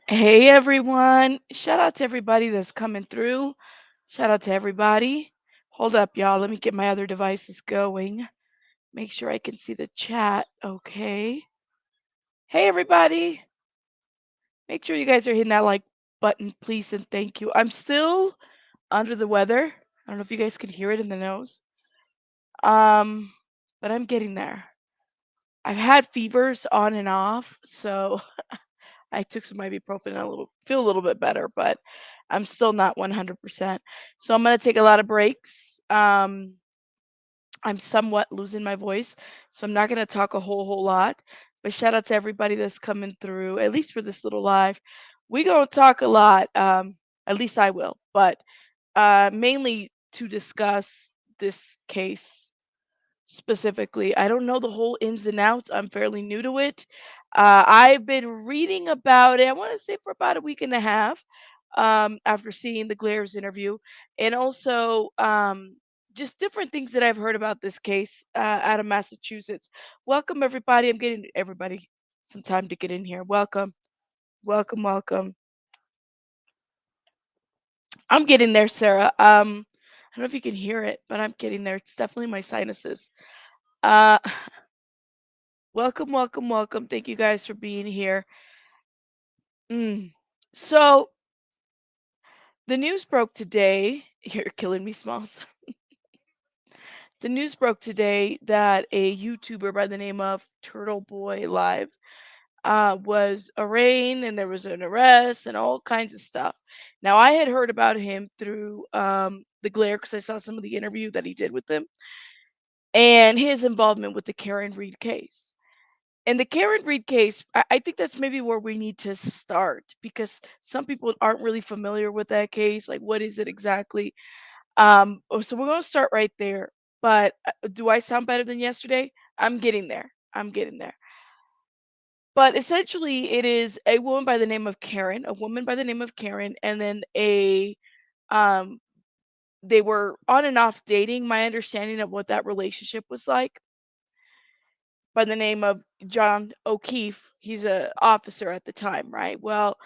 Hey everyone. Shout out to everybody that's coming through. Shout out to everybody. Hold up, y'all. Let me get my other devices going. Make sure I can see the chat. Okay. Hey everybody. Make sure you guys are hitting that like button, please, and thank you. I'm still under the weather. I don't know if you guys can hear it in the nose. Um, but I'm getting there. I've had fevers on and off, so I took some ibuprofen and feel a little bit better, but I'm still not 100%. So I'm gonna take a lot of breaks. I'm somewhat losing my voice, so I'm not gonna talk a whole lot. But shout out to everybody that's coming through, at least for this little live. We gonna talk a lot. At least I will, but mainly to discuss this case specifically. I don't know the whole ins and outs. I'm fairly new to it. I've been reading about it, I want to say for about a week and a half after seeing the Glares interview, and also just different things that I've heard about this case out of Massachusetts. Welcome, everybody. I'm getting everybody some time to get in here. Welcome, welcome, welcome. I'm getting there, Sarah. I don't know if you can hear it, but I'm getting there. It's definitely my sinuses. Uh, Welcome, welcome, welcome. Thank you guys for being here. Mm. So, the news broke today. You're killing me, Smalls. The news broke today that a YouTuber by the name of Turtleboy Live was arraigned and there was an arrest and all kinds of stuff. Now, I had heard about him through the Glare because I saw some of the interview that he did with them and his involvement with the Karen Reed case. And the Karen Reed case, I think that's maybe where we need to start because some people aren't really familiar with that case. Like, what is it exactly? So we're going to start right there. But do I sound better than yesterday? I'm getting there. I'm getting there. But essentially, it is a woman by the name of Karen, a woman by the name of Karen, and then um, they were on and off dating. My understanding of what that relationship was like by the name of John O'Keefe. He's a officer at the time, right? Well,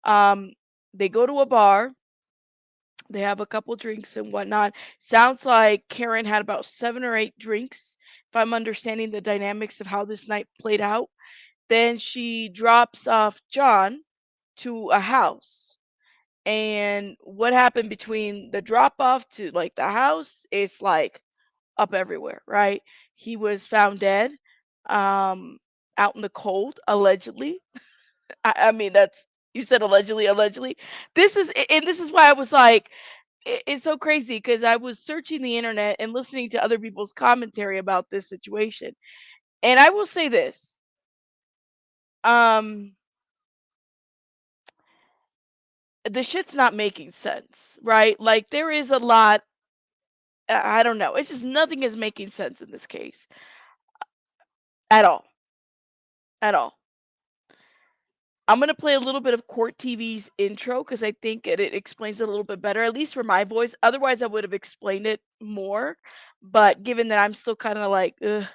um, they go to a bar, they have a couple drinks and whatnot. Sounds like Karen had about 7 or 8 drinks, if I'm understanding the dynamics of how this night played out. Then she drops off John to a house. And what happened between the drop off to like the house is like up everywhere, right? He was found dead, um, out in the cold, allegedly. I mean, that's you said allegedly, allegedly. And this is why I was like, it's so crazy because I was searching the internet and listening to other people's commentary about this situation. And I will say this, um, the shit's not making sense, right? Like there is a lot. I don't know. It's just nothing is making sense in this case at all, at all. I'm gonna play a little bit of Court TV's intro because I think it explains it a little bit better, at least for my voice. Otherwise, I would have explained it more. But given that I'm still kind of like, ugh,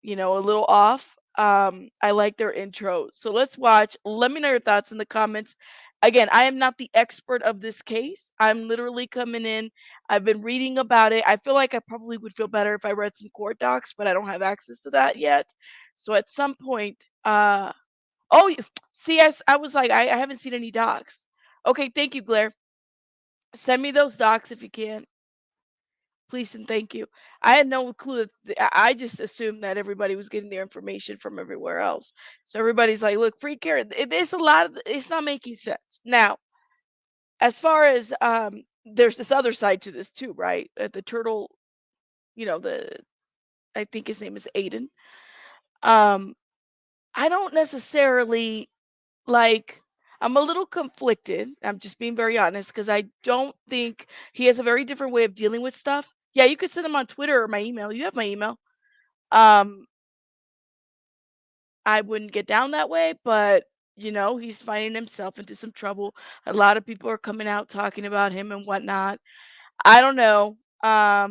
a little off, I like their intro. So let's watch. Let me know your thoughts in the comments. Again, I am not the expert of this case. I'm literally coming in. I've been reading about it. I feel like I probably would feel better if I read some court docs, but I don't have access to that yet. So at some point, oh, see, I was like, I haven't seen any docs. Okay, thank you, Blair. Send me those docs if you can, please and thank you. I had no clue. I just assumed that everybody was getting their information from everywhere else. So everybody's like, look, free care. It's a lot of. It's not making sense now. As far as there's this other side to this too, right? The turtle, the I think his name is Aiden. Um, I don't necessarily like I'm a little conflicted. I'm just being very honest because I don't think he has a very different way of dealing with stuff. Yeah, you could send him on Twitter or my email. You have my email. Um, I wouldn't get down that way, but he's finding himself into some trouble. A lot of people are coming out talking about him and whatnot. I don't know. I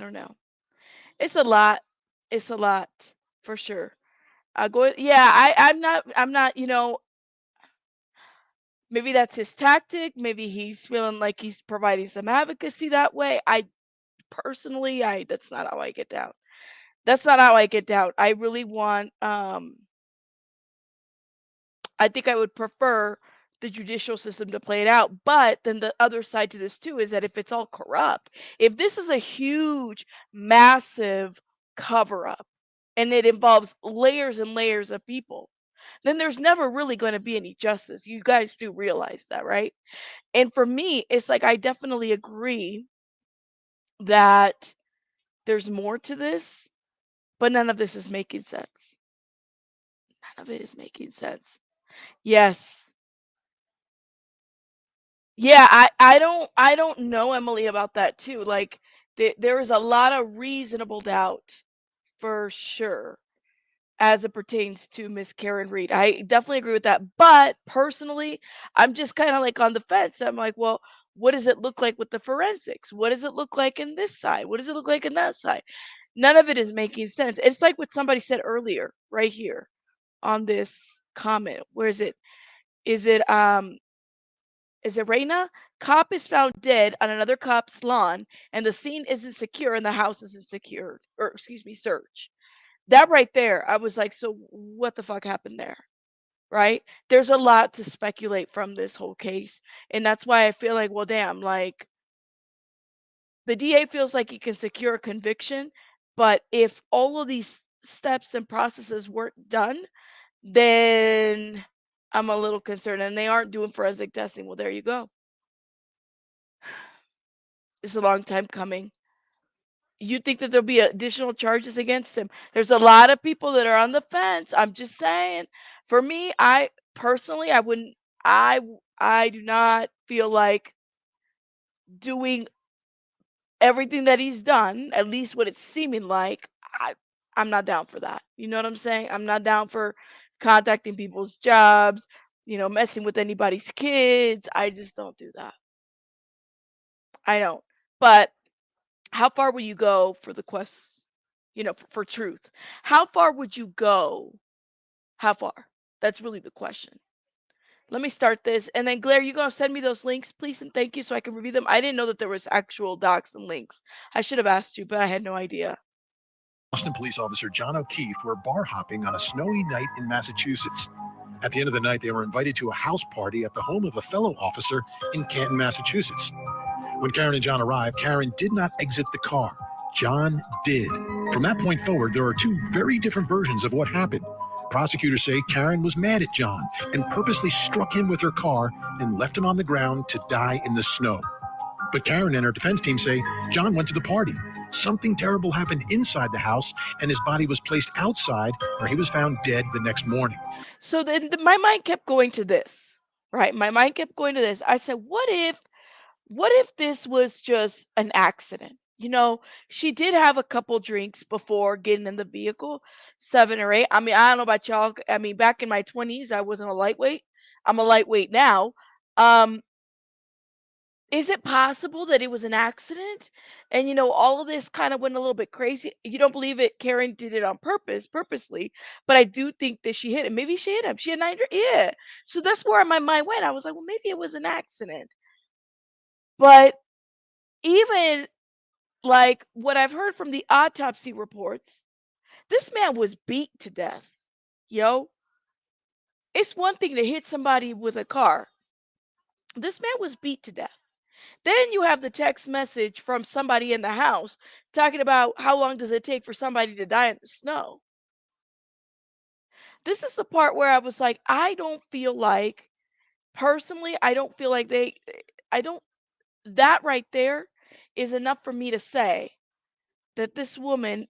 don't know. It's a lot. It's a lot for sure. I'm not, maybe that's his tactic. Maybe he's feeling like he's providing some advocacy that way. That's not how I get down. That's not how I get down. I really want, I think I would prefer the judicial system to play it out. But then the other side to this too is that if it's all corrupt, if this is a huge, massive cover up and it involves layers and layers of people, then there's never really going to be any justice. You guys do realize that, right? And for me, it's like I definitely agree that there's more to this, but none of this is making sense. None of it is making sense. Yes. Yeah, I don't know, Emily, about that too. Like there is a lot of reasonable doubt for sure as it pertains to Miss Karen Reed. I definitely agree with that. But personally, I'm just kind of like on the fence. I'm like, well, what does it look like with the forensics? What does it look like in this side? What does it look like in that side? None of it is making sense. It's like what somebody said earlier, right here on this comment. Where is it? Is it is it Reina? Cop is found dead on another cop's lawn, and the scene isn't secure and the house isn't secured, or excuse me, search. That right there, I was like, so what the fuck happened there? Right? There's a lot to speculate from this whole case. And that's why I feel like, well, damn, like the DA feels like he can secure a conviction, but if all of these steps and processes weren't done, then I'm a little concerned. And they aren't doing forensic testing. Well, there you go. It's a long time coming. You think that there'll be additional charges against him? There's a lot of people that are on the fence. I'm just saying. For me, I personally, I wouldn't. I do not feel like doing everything that he's done. At least what it's seeming like. I'm not down for that. You know what I'm saying? I'm not down for contacting people's jobs. Messing with anybody's kids. I just don't do that. I don't. But how far will you go for the quest, for truth? How far would you go? How far? That's really the question. Let me start this. And then Blair, you gonna send me those links, please, and thank you so I can review them. I didn't know that there was actual docs and links. I should have asked you, but I had no idea. Boston police officer John O'Keefe were bar hopping on a snowy night in Massachusetts. At the end of the night, they were invited to a house party at the home of a fellow officer in Canton, Massachusetts. When Karen and John arrived, Karen did not exit the car. John did. From that point forward, there are two very different versions of what happened. Prosecutors say Karen was mad at John and purposely struck him with her car and left him on the ground to die in the snow. But Karen and her defense team say John went to the party. Something terrible happened inside the house, and his body was placed outside, where he was found dead the next morning. So then my mind kept going to this, right? My mind kept going to this. I said, what if this was just an accident? She did have a couple drinks before getting in the vehicle, 7 or 8. I mean, I don't know about y'all. I mean, back in my 20s, I wasn't a lightweight. I'm a lightweight now. Um, is it possible that it was an accident? And all of this kind of went a little bit crazy. You don't believe it? Karen did it on purposely, but I do think that she hit him. Maybe she hit him. She had 9, yeah. So that's where my mind went. I was like, well, maybe it was an accident. But even like what I've heard from the autopsy reports, this man was beat to death. Yo, it's one thing to hit somebody with a car. This man was beat to death. Then you have the text message from somebody in the house talking about how long does it take for somebody to die in the snow. This is the part where I was like, I don't feel like, personally, I don't feel like I don't, that right there is enough for me to say that this woman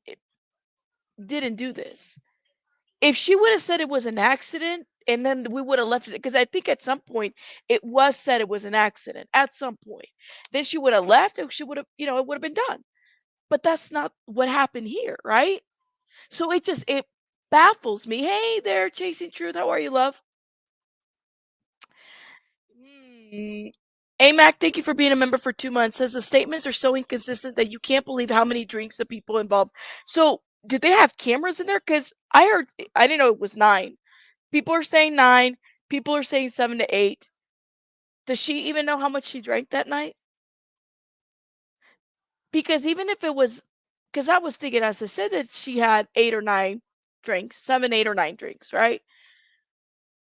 didn't do this. If she would have said it was an accident and then we would have left it, because I think at some point it was said it was an accident at some point. Then she would have left and she would have, it would have been done. But that's not what happened here, right? So it baffles me. Hey there, Chasing Truth. How are you, love? Hmm. AMAC, thank you for being a member for 2 months. Says the statements are so inconsistent that you can't believe how many drinks the people involved. So Did they have cameras in there? Cause I heard I didn't know it was 9. People are saying 9, people are saying 7 to 8. Does she even know how much she drank that night? Because even if it was, cause I was thinking as I said that she had 8 or 9 drinks, 7, 8, or 9 drinks, right?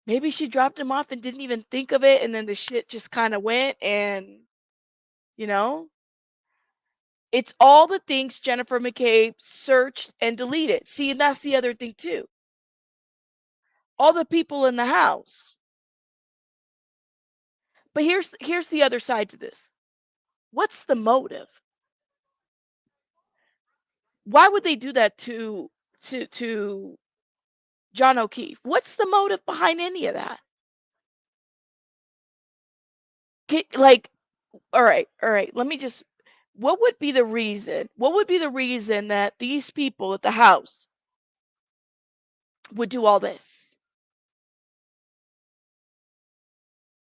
Maybe she dropped him off and didn't even think of it, and then the shit just kinda went and, you know? It's all the things Jennifer McCabe searched and deleted. See, and that's the other thing too. All the people in the house. But here's the other side to this. What's the motive? Why would they do that to John O'Keefe? What's the motive behind any of that? Like, all right, let me just what would be the reason? What would be the reason that these people at the house would do all this?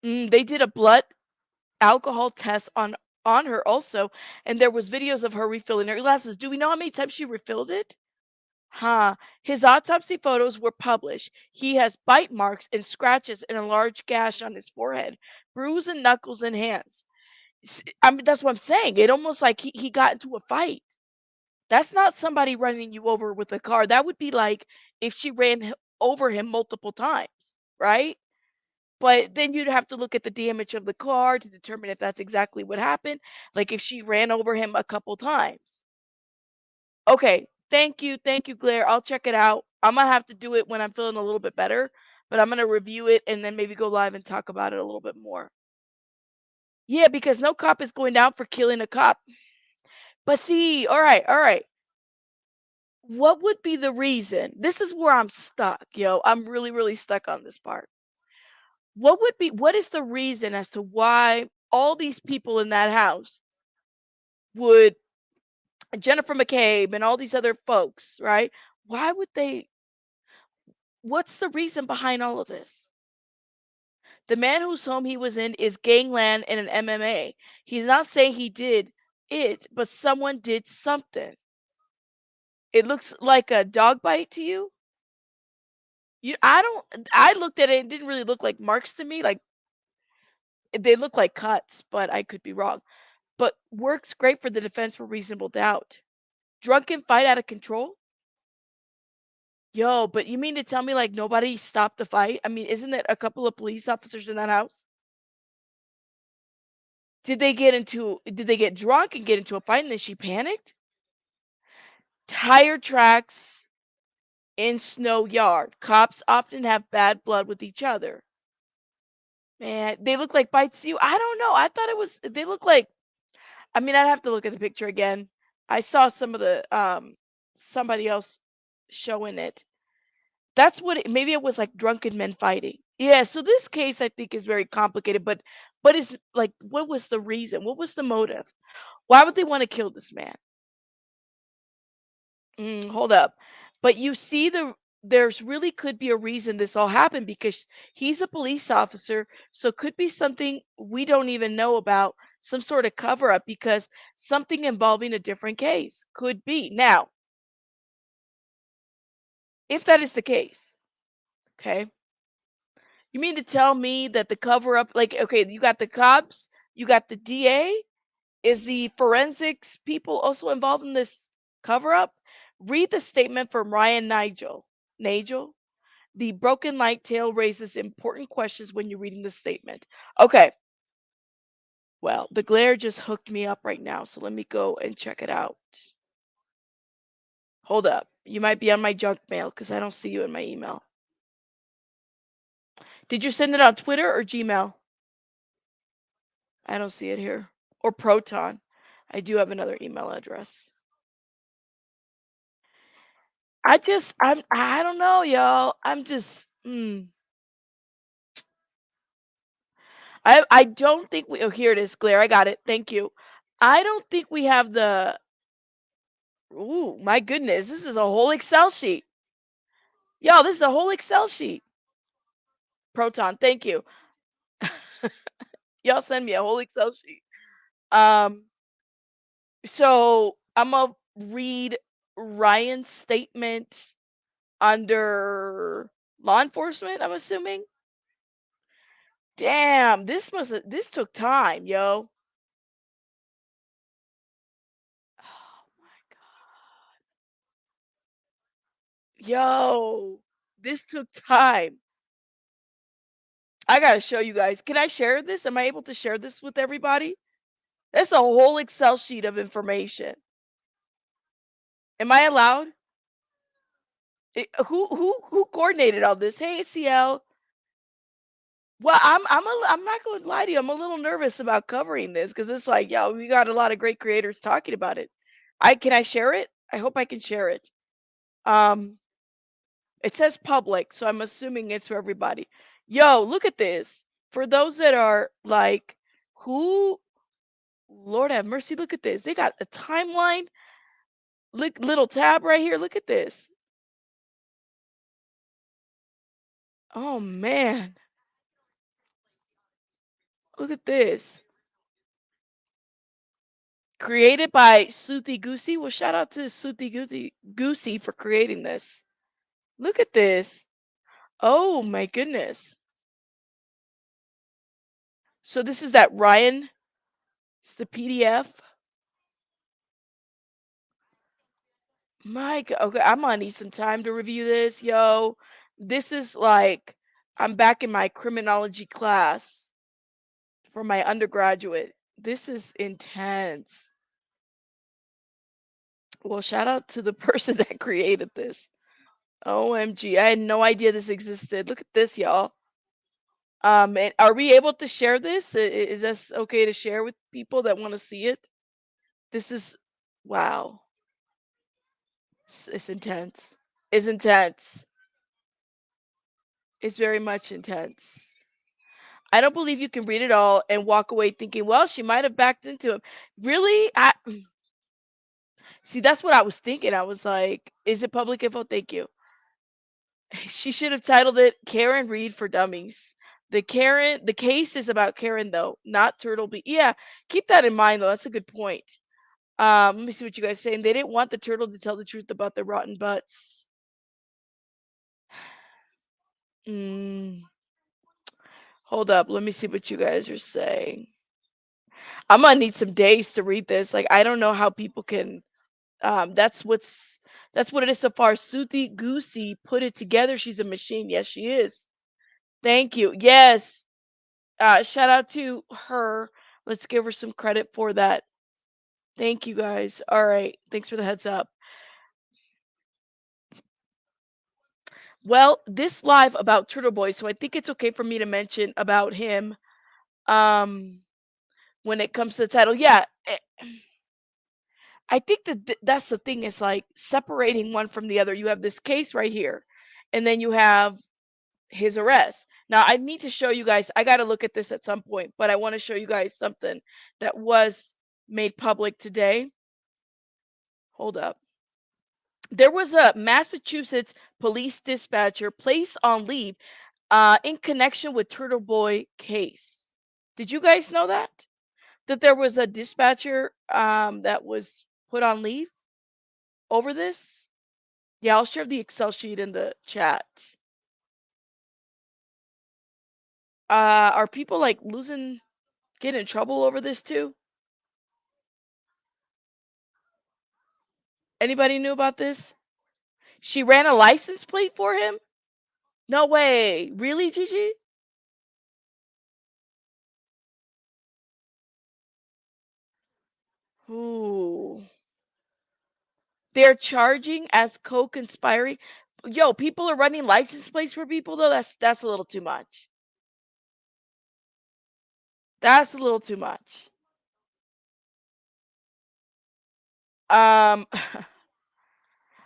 They did a blood alcohol test on her also, and there was videos of her refilling her glasses. Do we know how many times she refilled it? Huh. His autopsy photos were published. He has bite marks and scratches and a large gash on his forehead, bruised knuckles and hands. I mean, that's what I'm saying. It almost like he got into a fight. That's not somebody running you over with a car. That would be like if she ran over him multiple times, right? But then you'd have to look at the damage of the car to determine if that's exactly what happened. Like if she ran over him a couple times. Okay. Thank you, Claire. I'll check it out. I'm gonna have to do it when I'm feeling a little bit better, but I'm gonna review it and then maybe go live and talk about it a little bit more. Yeah, because no cop is going down for killing a cop. But see, all right. What would be the reason? This is where I'm stuck, yo. I'm really, really stuck on this part. What is the reason as to why all these people in that house would Jennifer McCabe and all these other folks, right? Why would they what's the reason behind all of this? The man whose home he was in is gangland in an MMA. He's not saying he did it, but someone did something. It looks like a dog bite to you? I don't I looked at it, it didn't really look like marks to me, like, they look like cuts, but I could be wrong. But works great for the defense for reasonable doubt. Drunken fight out of control? Yo, but you mean to tell me, like, nobody stopped the fight? I mean, isn't it a couple of police officers in that house? Did they get drunk and get into a fight and then she panicked? Tire tracks in snow yard. Cops often have bad blood with each other. Man, they look like bites to you? I don't know. I thought it was they look like I mean, I'd have to look at the picture again. I saw some of the somebody else showing it. That's what it maybe it was like drunken men fighting. Yeah, so this case I think is very complicated, but it's like what was the reason? What was the motive? Why would they want to kill this man? Hold up. But you see there's really could be a reason this all happened because he's a police officer, so could be something we don't even know about, some sort of cover up because something involving a different case could be. Now, if that is the case, okay? You mean to tell me that the cover up like okay, you got the cops, you got the DA, is the forensics people also involved in this cover up? Read the statement from Ryan Nigel. Nigel? The broken light tale raises important questions when you're reading the statement. Okay, well, the glare just hooked me up right now, so let me go and check it out. Hold up. You might be on my junk mail because I don't see you in my email. Did you send it on Twitter or Gmail? I don't see it here. Or Proton. I do have another email address. I don't know, y'all. I'm just I don't think we oh here it is, Claire. I got it. Thank you. I don't think we have the ooh, my goodness. This is a whole Excel sheet. Yo, this is a whole Excel sheet. Proton, thank you. Y'all send me a whole Excel sheet. Um, so I'm gonna read. Ryan's statement under law enforcement, I'm assuming. Damn, this took time, yo. Oh my god. Yo, this took time. I gotta show you guys. Can I share this? Am I able to share this with everybody? That's a whole Excel sheet of information. Am I allowed? Who coordinated all this? Hey, CL. Well, I'm not going to lie to you. I'm a little nervous about covering this because it's like, yo, we got a lot of great creators talking about it. I share it? I hope I can share it. Um, it says public, so I'm assuming it's for everybody. Yo, look at this. For those that are like, who? Lord have mercy, look at this. They got a timeline. Look, little tab right here. Look at this. Oh man, look at this. Created by Suthi Goosey. Well, shout out to Goosey for creating this. Look at this. Oh my goodness. So this is that Ryan. It's the PDF. My God. Okay, I'm gonna need some time to review this, yo. This is like I'm back in my criminology class for my undergraduate. This is intense. Well, shout out to the person that created this. OMG. I had no idea this existed. Look at this, y'all. And are we able to share this? Is this okay to share with people that want to see it? This is wow. It's intense. It's intense. It's very much intense. I don't believe you can read it all and walk away thinking, well, she might have backed into him. Really? I see that's what I was thinking. I was like, is it public info? Thank you. She should have titled it Karen Reed for Dummies. The case is about Karen though, not Turtleby. Yeah, keep that in mind though. That's a good point. Let me see what you guys saying. They didn't want the turtle to tell the truth about their rotten butts. Mm, hold up. Let me see what you guys are saying. I'm gonna need some days to read this. Like I don't know how people can. That's what it is so far. Suthi Goosey put it together. She's a machine. Yes, she is. Thank you. Yes. Shout out to her. Let's give her some credit for that. Thank you guys. All right. Thanks for the heads up. Well, this live about Turtleboy, so I think it's okay for me to mention about him um when it comes to the title. Yeah, I think that that's the thing is like separating one from the other. You have this case right here, and then you have his arrest. Now, I need to show you guys. I got to look at this at some point, but I want to show you guys something that was made public today. Hold up. There was a Massachusetts police dispatcher placed on leave in connection with Turtle Boy case. Did you guys know that? That there was a dispatcher that was put on leave over this? Yeah, I'll share the Excel sheet in the chat. Are people like getting in trouble over this too? Anybody knew about this? She ran a license plate for him? No way. Really, Gigi? Ooh. They're charging as co-conspiring. Yo, people are running license plates for people though. That's a little too much. That's a little too much. Um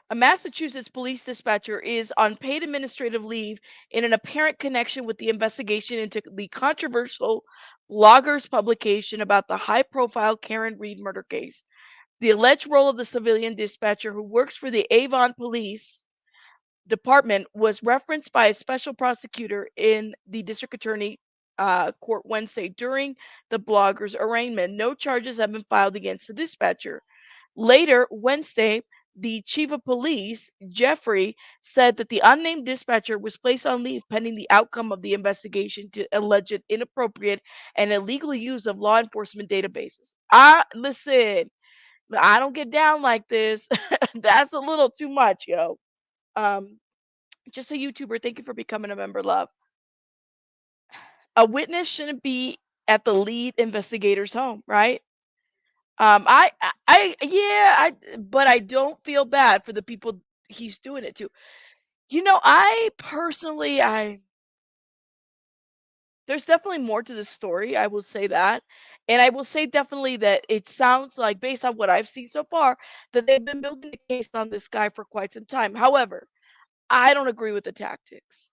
A Massachusetts police dispatcher is on paid administrative leave in an apparent connection with the investigation into the controversial bloggers publication about the high profile Karen Reed murder case. The alleged role of the civilian dispatcher who works for the Avon Police Department was referenced by a special prosecutor in the district attorney court Wednesday during the blogger's arraignment. No charges have been filed against the dispatcher. Later Wednesday, the chief of police, Jeffrey, said that the unnamed dispatcher was placed on leave pending the outcome of the investigation to alleged inappropriate and illegal use of law enforcement databases. Listen, I don't get down like this. That's a little too much, yo. Um, just a YouTuber. Thank you for becoming a member, love. A witness shouldn't be at the lead investigator's home, right? Yeah, but I don't feel bad for the people he's doing it to. I personally, there's definitely more to the story. I will say that. And I will say definitely that it sounds like, based on what I've seen so far, that they've been building the case on this guy for quite some time. However, I don't agree with the tactics.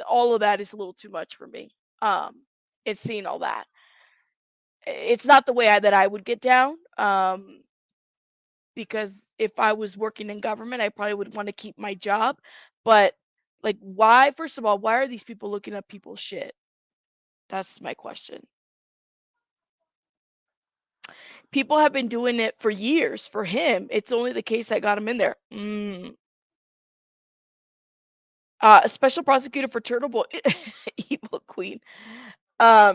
All of that is a little too much for me. Um, it's seeing all that. It's not the way that I would get down. Because if I was working in government, I probably would want to keep my job. But like, why? First of all, why are these people looking up people's shit? That's my question. People have been doing it for years. For him, it's only the case that got him in there. A special prosecutor for Turtleboy, Evil Queen,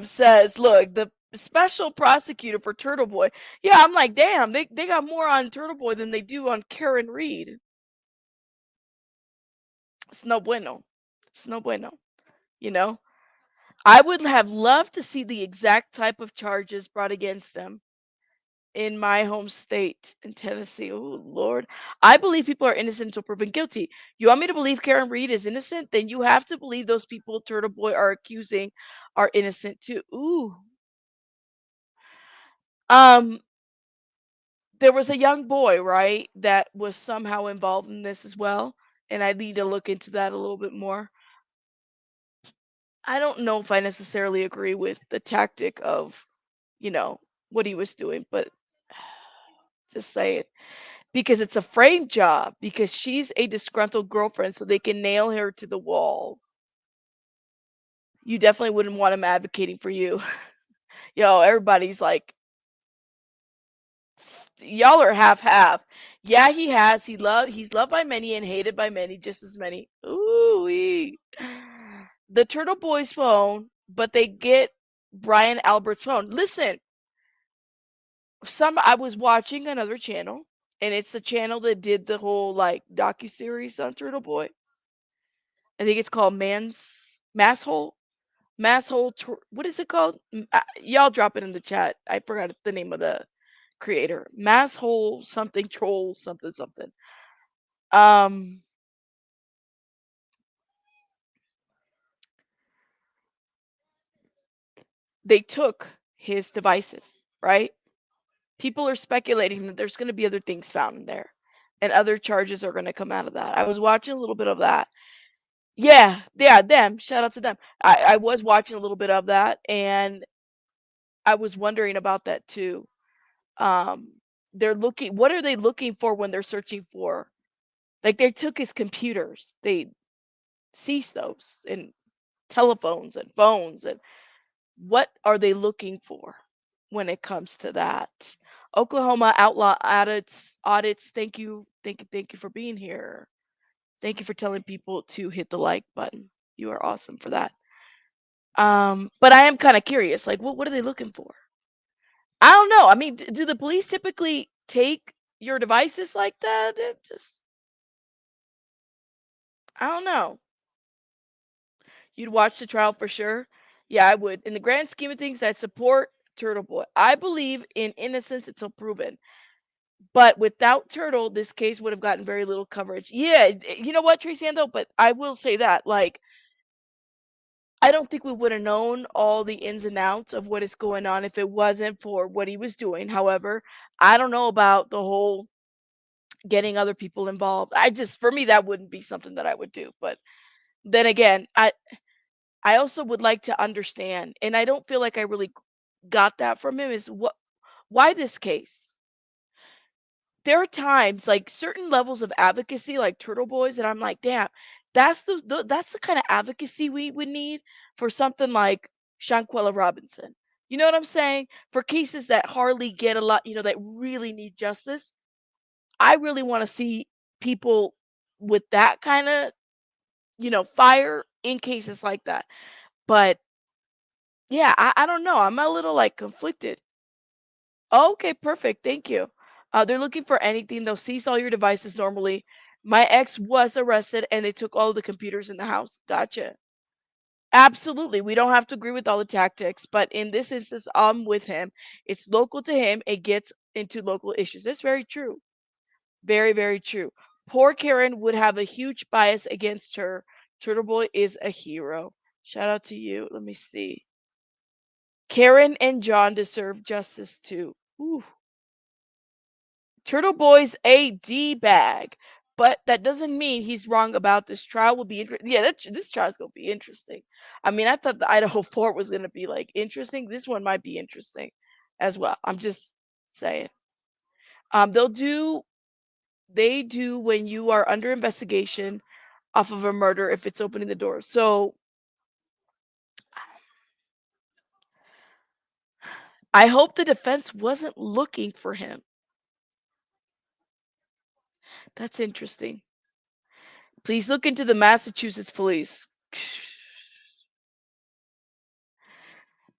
says, "Look, the special prosecutor for Turtleboy." Yeah, I'm like, damn, they got more on Turtleboy than they do on Karen Reed. It's no bueno. It's no bueno. You know, I would have loved to see the exact type of charges brought against them in my home state in Tennessee. Oh Lord. I believe people are innocent until proven guilty. You want me to believe Karen Reed is innocent? Then you have to believe those people Turtle Boy are accusing are innocent too. Ooh. Um, there was a young boy, right, that was somehow involved in this as well. And I need to look into that a little bit more. I don't know if I necessarily agree with the tactic of, you know, what he was doing, but just say it. Because it's a frame job, because she's a disgruntled girlfriend, so they can nail her to the wall. You definitely wouldn't want him advocating for you. Everybody's like, y'all are half half. Yeah, he's loved by many and hated by many just as many. Ooh. The Turtle Boy's phone, but they get Brian Albert's phone. Listen, I was watching another channel, and it's the channel that did the whole like docu-series on Turtle Boy. I think it's called what is it called? Y'all drop it in the chat. I forgot the name of the creator. Masshole something troll something something. Um they took his devices, right? People are speculating that there's going to be other things found in there and other charges are going to come out of that. I was watching a little bit of that. Yeah, them. Shout out to them. I was watching a little bit of that and I was wondering about that too. Um, what are they looking for when they're searching for? Like they took his computers, they seized those and telephones and phones and what are they looking for when it comes to that? Oklahoma outlaw audits. Thank you for being here. Thank you for telling people to hit the like button. You are awesome for that. But I am kind of curious, like what are they looking for? I don't know. I mean, do the police typically take your devices like that? It just I don't know. You'd watch the trial for sure? Yeah, I would. In the grand scheme of things, I support Turtle Boy. I believe in innocence until proven. But without Turtle, this case would have gotten very little coverage. Yeah, you know what, Tracy Ando? But I will say that, like, I don't think we would have known all the ins and outs of what is going on if it wasn't for what he was doing. However, I don't know about the whole getting other people involved. For me, that wouldn't be something that I would do. But then again, I also would like to understand, and I don't feel like I really got that from him, is why this case? There are times, like certain levels of advocacy, like Turtle Boys, and I'm like, damn, that's the kind of advocacy we would need for something like Shanquella Robinson. You know what I'm saying? For cases that hardly get a lot, that really need justice. I really want to see people with that kind of, fire in cases like that. But yeah, I don't know. I'm a little like conflicted. Okay, perfect. Thank you. They're looking for anything. They'll seize all your devices normally. My ex was arrested and they took all the computers in the house. Gotcha. Absolutely. We don't have to agree with all the tactics, but in this instance, I'm with him. It's local to him. It gets into local issues. That's very true. Very, very true. Poor Karen would have a huge bias against her. Turtle Boy is a hero. Shout out to you. Let me see. Karen and John deserve justice too. Ooh. Turtle Boy's a D-bag, but that doesn't mean he's wrong about this trial will be yeah, this trial's gonna be interesting. I mean, I thought the Idaho Fort was gonna be like interesting. This one might be interesting as well. I'm just saying. They'll do they do when you are under investigation off of a murder if it's opening the door. So I hope the defense wasn't looking for him. That's interesting. Please look into the Massachusetts police.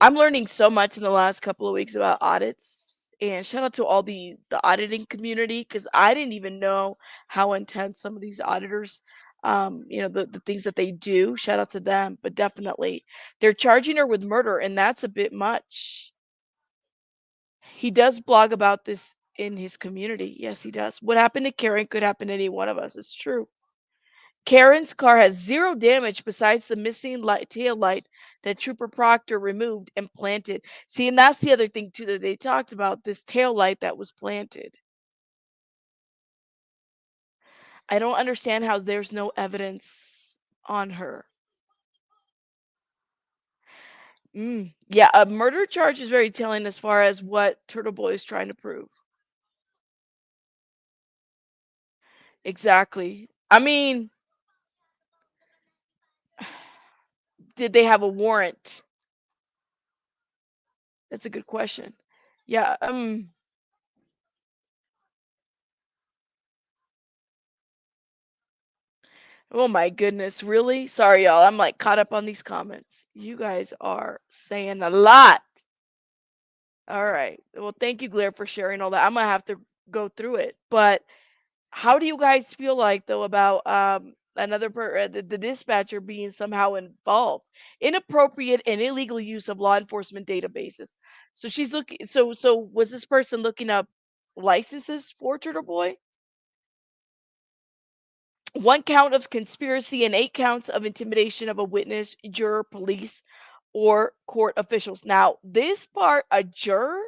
I'm learning so much in the last couple of weeks about audits, and shout out to all the auditing community because I didn't even know how intense some of these auditors, the things that they do. Shout out to them, but definitely they're charging her with murder, and that's a bit much. He does blog about this in his community. Yes, he does. What happened to Karen could happen to any one of us. It's true. Karen's car has zero damage besides the missing tail light that Trooper Proctor removed and planted. See, and that's the other thing too that they talked about, this tail light that was planted. I don't understand how there's no evidence on her. Yeah, a murder charge is very telling as far as what Turtle Boy is trying to prove. Exactly. I mean, did they have a warrant? That's a good question. Yeah, oh my goodness, really? Sorry, y'all. I'm like caught up on these comments. You guys are saying a lot. All right. Well, thank you, Blair, for sharing all that. I'm gonna have to go through it. But how do you guys feel like though about the dispatcher being somehow involved? Inappropriate and illegal use of law enforcement databases. So she's looking so was this person looking up licenses for Turtle Boy? One count of conspiracy and 8 counts of intimidation of a witness, juror, police, or court officials. Now, this part, a juror,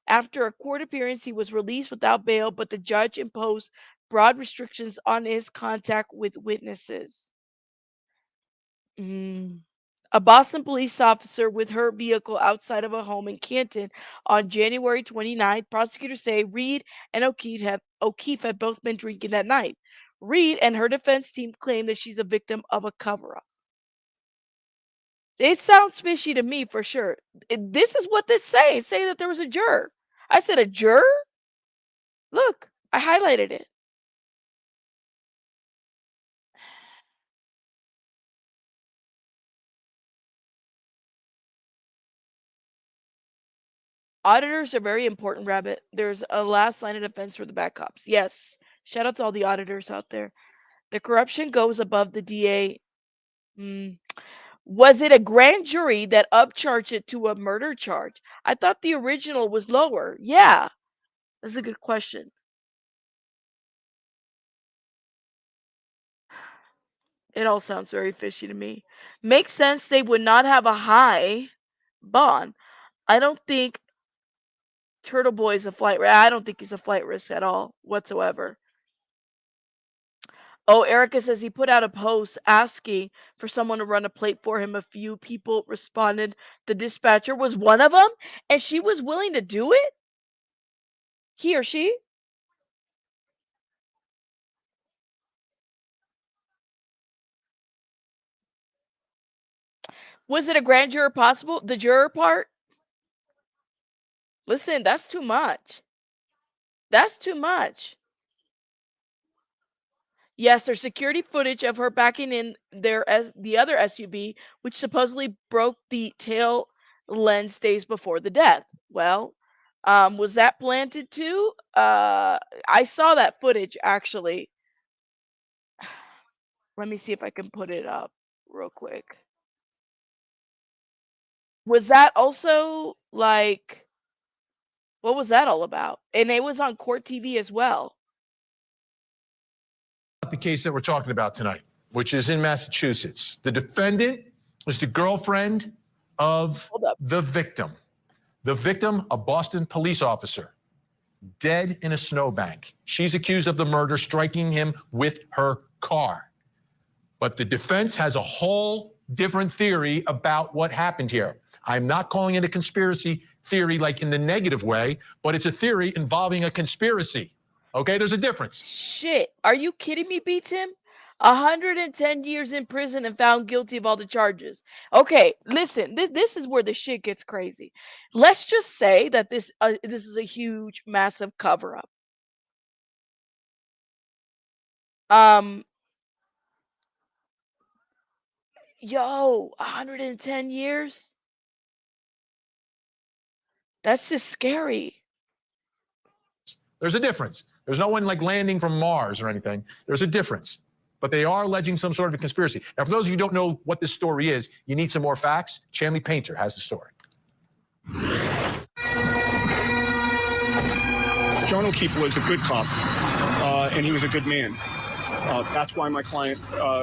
after a court appearance, he was released without bail, but the judge imposed broad restrictions on his contact with witnesses. Mm. A Boston police officer with her vehicle outside of a home in Canton on January 29th. Prosecutors say Reed and O'Keefe had both been drinking that night. Reed and her defense team claim that she's a victim of a cover up. It sounds fishy to me for sure. This is what this say. Say that there was a juror. I said a juror? Look, I highlighted it. Auditors are very important, Rabbit. There's a last line of defense for the bad cops. Yes. Shout out to all the auditors out there. The corruption goes above the DA. Mm. Was it a grand jury that upcharged it to a murder charge? I thought the original was lower. Yeah, that's a good question. It all sounds very fishy to me. Makes sense they would not have a high bond. I don't think Turtle Boy is a flight risk. I don't think he's a flight risk at all whatsoever. Oh, Erica says he put out a post asking for someone to run a plate for him. A few people responded. The dispatcher was one of them, and she was willing to do it. He or she? Was it a grand juror possible? The juror part? Listen, that's too much. That's too much. Yes, there's security footage of her backing in the other SUV, which supposedly broke the tail lens days before the death. Well, was that planted too? I saw that footage actually. Let me see if I can put it up real quick. Was that also like what was that all about? And it was on court TV as well. The case that we're talking about tonight, which is in Massachusetts. The defendant was the girlfriend of Hold up. the victim. The victim, a Boston police officer, dead in a snowbank. She's accused of the murder, striking him with her car. But the defense has a whole different theory about what happened here. I'm not calling it a conspiracy theory like in the negative way, but it's a theory involving a conspiracy. Okay, there's a difference. Shit. Are you kidding me, B Tim? 110 years in prison and found guilty of all the charges. Okay, listen, this is where the shit gets crazy. Let's just say that this is a huge, massive cover up. Um, yo, 110 years? That's just scary. There's a difference. There's no one like landing from Mars or anything. There's a difference. But they are alleging some sort of a conspiracy. Now, for those of you who don't know what this story is, you need some more facts. Chanley Painter has the story. John O'Keefe was a good cop, and he was a good man. That's why my client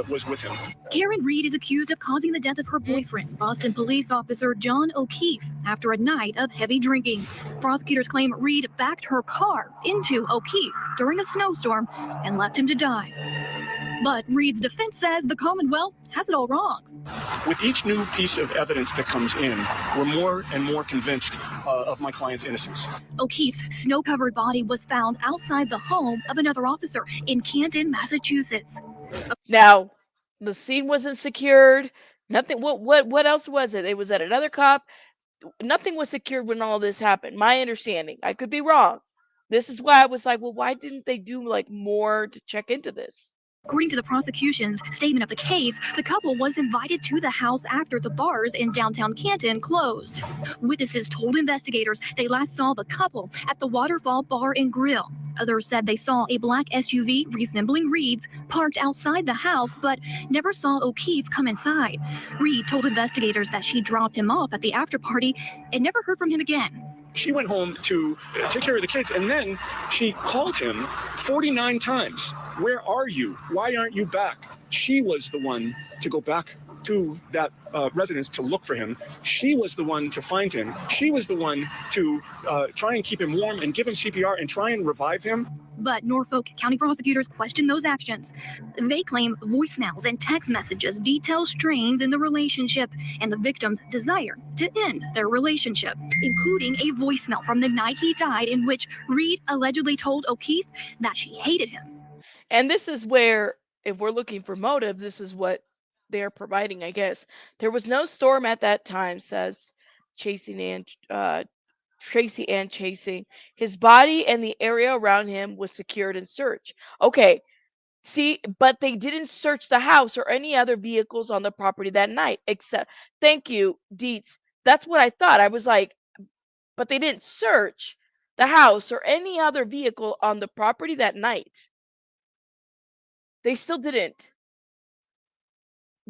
was with him. Karen Reed is accused of causing the death of her boyfriend, Boston police officer John O'Keefe, after a night of heavy drinking. Prosecutors claim Reed backed her car into O'Keefe during a snowstorm and left him to die. But Reed's defense says the Commonwealth has it all wrong. With each new piece of evidence that comes in, we're more and more convinced of my client's innocence. O'Keefe's snow-covered body was found outside the home of another officer in Canton, Massachusetts. Now, the scene wasn't secured. Nothing. What else was it? It was at another cop. Nothing was secured when all this happened. My understanding. I could be wrong. This is why I was like, well, why didn't they do like more to check into this? According to the prosecution's statement of the case, the couple was invited to the house after the bars in downtown Canton closed. Witnesses told investigators they last saw the couple at the Waterfall Bar and Grill. Others said they saw a black SUV resembling Reed's parked outside the house, but never saw O'Keefe come inside. Reed told investigators that she dropped him off at the after party and never heard from him again. She went home to take care of the kids, and then she called him 49 times. Where are you? Why aren't you back? She was the one to go back to that residence to look for him. She was the one to find him. She was the one to try and keep him warm and give him CPR and try and revive him. But Norfolk County prosecutors question those actions. They claim voicemails and text messages detail strains in the relationship and the victim's desire to end their relationship, including a voicemail from the night he died in which Reed allegedly told O'Keefe that she hated him. And this is where, if we're looking for motive, this is what they're providing, I guess. There was no storm at that time, says chasing and Tracy Ann chasing. His body and the area around him was secured and searched. Okay, see, but they didn't search the house or any other vehicles on the property that night, except, thank you, Dietz. That's what I thought. I was like, but they didn't search the house or any other vehicle on the property that night. They still didn't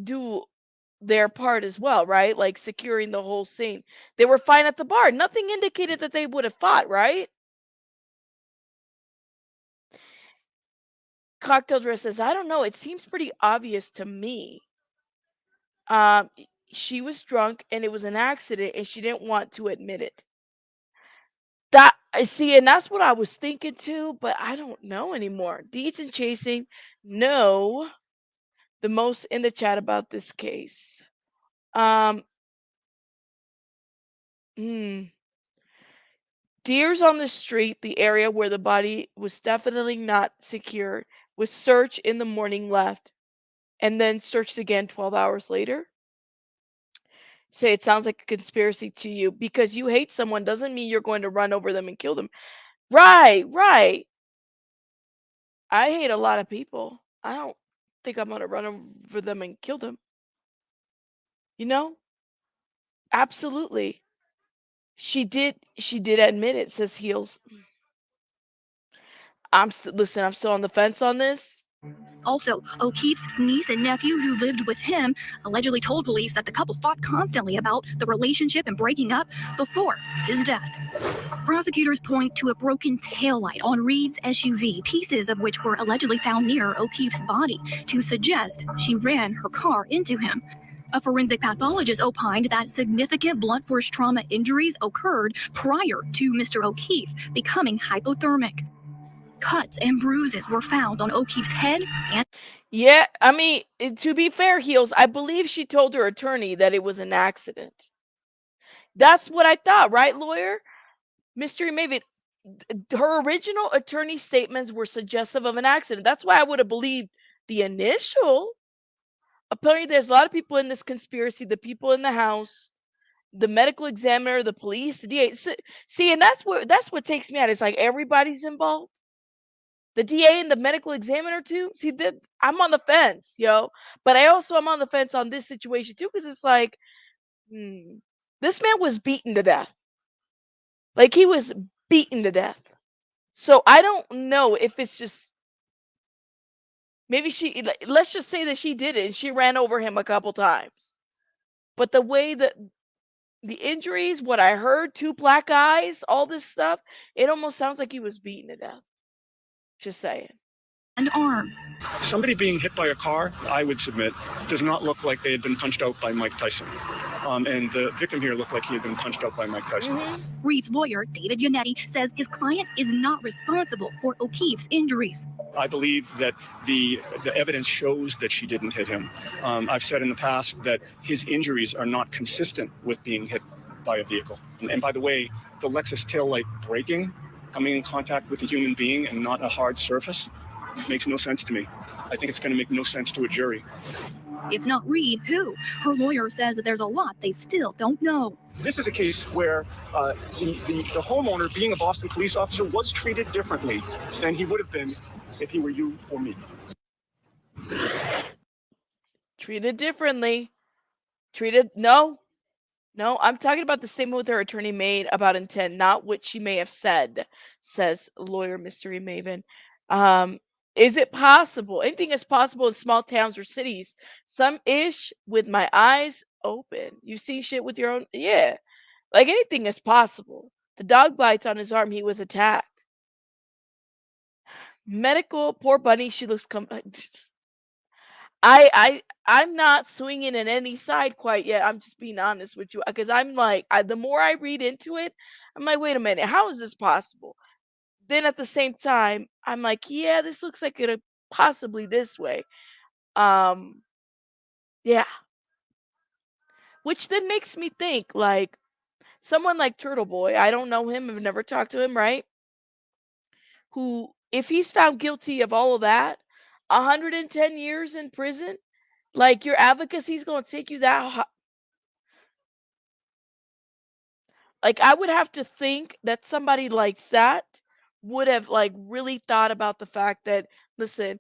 do their part as well, right? Like securing the whole scene. They were fine at the bar. Nothing indicated that they would have fought, right? Cocktail dress says, I don't know. It seems pretty obvious to me. Um, she was drunk and it was an accident and she didn't want to admit it. That I see, and that's what I was thinking too, but I don't know anymore. Deeds and chasing, no. The most in the chat about this case. Um, hmm. Deers on the street, the area where the body was definitely not secured, was searched in the morning left and then searched again 12 hours later. Say it sounds like a conspiracy to you because you hate someone doesn't mean you're going to run over them and kill them. Right, right. I hate a lot of people. I don't think I'm gonna run over them and kill them. You know? Absolutely. She did admit it, says Heels. Listen, I'm still on the fence on this. Also, O'Keefe's niece and nephew who lived with him allegedly told police that the couple fought constantly about the relationship and breaking up before his death. Prosecutors point to a broken taillight on Reed's SUV, pieces of which were allegedly found near O'Keefe's body, to suggest she ran her car into him. A forensic pathologist opined that significant blunt force trauma injuries occurred prior to Mr. O'Keefe becoming hypothermic. Cuts and bruises were found on O'Keefe's head and Yeah, I mean, to be fair, Heels, I believe she told her attorney that it was an accident. That's what I thought, right, lawyer? Mystery Maven, her original attorney statements were suggestive of an accident. That's why I would have believed the initial. Apparently, there's a lot of people in this conspiracy, the people in the house, the medical examiner, the police, the DA. See, and that's what takes me out. It's like everybody's involved. The DA and the medical examiner too. See, that I'm on the fence, yo. But I also am on the fence on this situation too, because it's like, this man was beaten to death. Like he was beaten to death. So I don't know if it's just maybe let's just say that she did it and she ran over him a couple times. But the way that the injuries, what I heard, 2 black eyes, all this stuff, it almost sounds like he was beaten to death. Just saying. arm. Somebody being hit by a car, I would submit, does not look like they had been punched out by Mike Tyson. And the victim here looked like he had been punched out by Mike Tyson. Reed's lawyer, David Yannetti, says his client is not responsible for O'Keefe's injuries. I believe that the evidence shows that she didn't hit him. I've said in the past that his injuries are not consistent with being hit by a vehicle. And by the way, the Lexus taillight breaking, coming in contact with a human being and not a hard surface, makes no sense to me. I think it's going to make no sense to a jury. If not Reed, who? Her lawyer says that there's a lot they still don't know. This is a case where the homeowner, being a Boston police officer, was treated differently than he would have been if he were you or me. Treated differently. No, I'm talking about the statement with her attorney made about intent, not what she may have said, says lawyer Mystery Maven. Is it possible? Anything is possible in small towns or cities. Some ish with my eyes open. You see shit with your own. Yeah. Like anything is possible. The dog bites on his arm. He was attacked. Medical. Poor bunny. She looks. I'm not swinging in any side quite yet. I'm just being honest with you because I'm like, the more I read into it, I'm like, wait a minute. How is this possible? Then at the same time, I'm like, yeah, this looks like it possibly this way. Yeah. Which then makes me think like someone like Turtleboy, I don't know him, I've never talked to him, right? Who, if he's found guilty of all of that, 110 years in prison, like your advocacy's going to take you that like I would have to think that somebody like that would have like really thought about the fact that listen,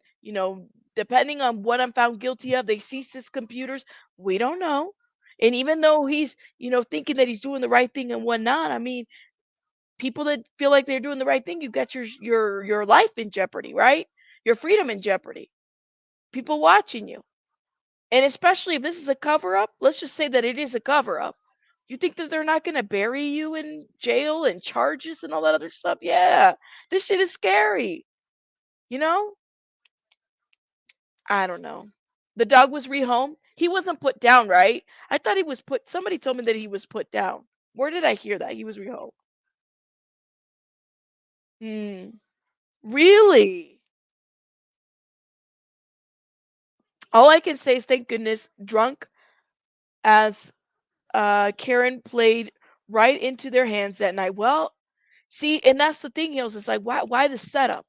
depending on what I'm found guilty of, they seized his computers. We don't know. And even though he's, thinking that he's doing the right thing and whatnot, I mean, people that feel like they're doing the right thing, you've got your life in jeopardy, right? Your freedom in jeopardy. People watching you. And especially if this is a cover up, let's just say that it is a cover up. You think that they're not going to bury you in jail and charges and all that other stuff? Yeah. This shit is scary. You know? I don't know. The dog was rehomed. He wasn't put down, right? I thought he was somebody told me that he was put down. Where did I hear that? He was rehomed. Really? All I can say is thank goodness drunk as Karen played right into their hands that night. Well, see, and that's the thing, Hills. It's like, why the setup?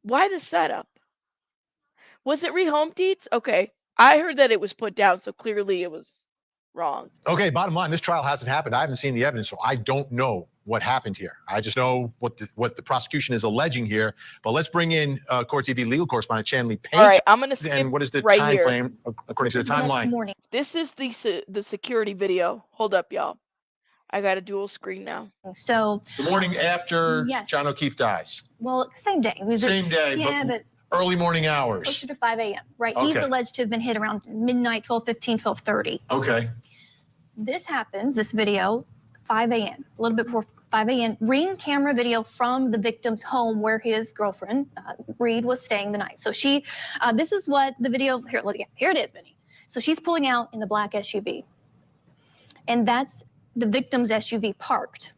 Why the setup? Was it rehomed deeds? Okay. I heard that it was put down, so clearly it was wrong. Okay, bottom line, this trial hasn't happened. I haven't seen the evidence, so I don't know what happened here. I just know what the prosecution is alleging here. But let's bring in Court TV legal correspondent Chanley Page. All right, I'm going to skip And what is the right time here. frame according to the timeline? Morning. This is the security video. Hold up, y'all. I got a dual screen now. So The morning after Yes. John O'Keefe dies. well, same day. Same day, Yeah, but early morning hours. closer to 5 a.m. Right. He's Okay. alleged to have been hit around midnight, 12:15, 12:30. Okay. This happens, this video, 5 a.m., a little bit before 5 a.m. Ring camera video from the victim's home where his girlfriend, Reed, was staying the night. So this is what the video, here it is, Vinny. So she's pulling out in the black SUV. And that's the victim's SUV parked.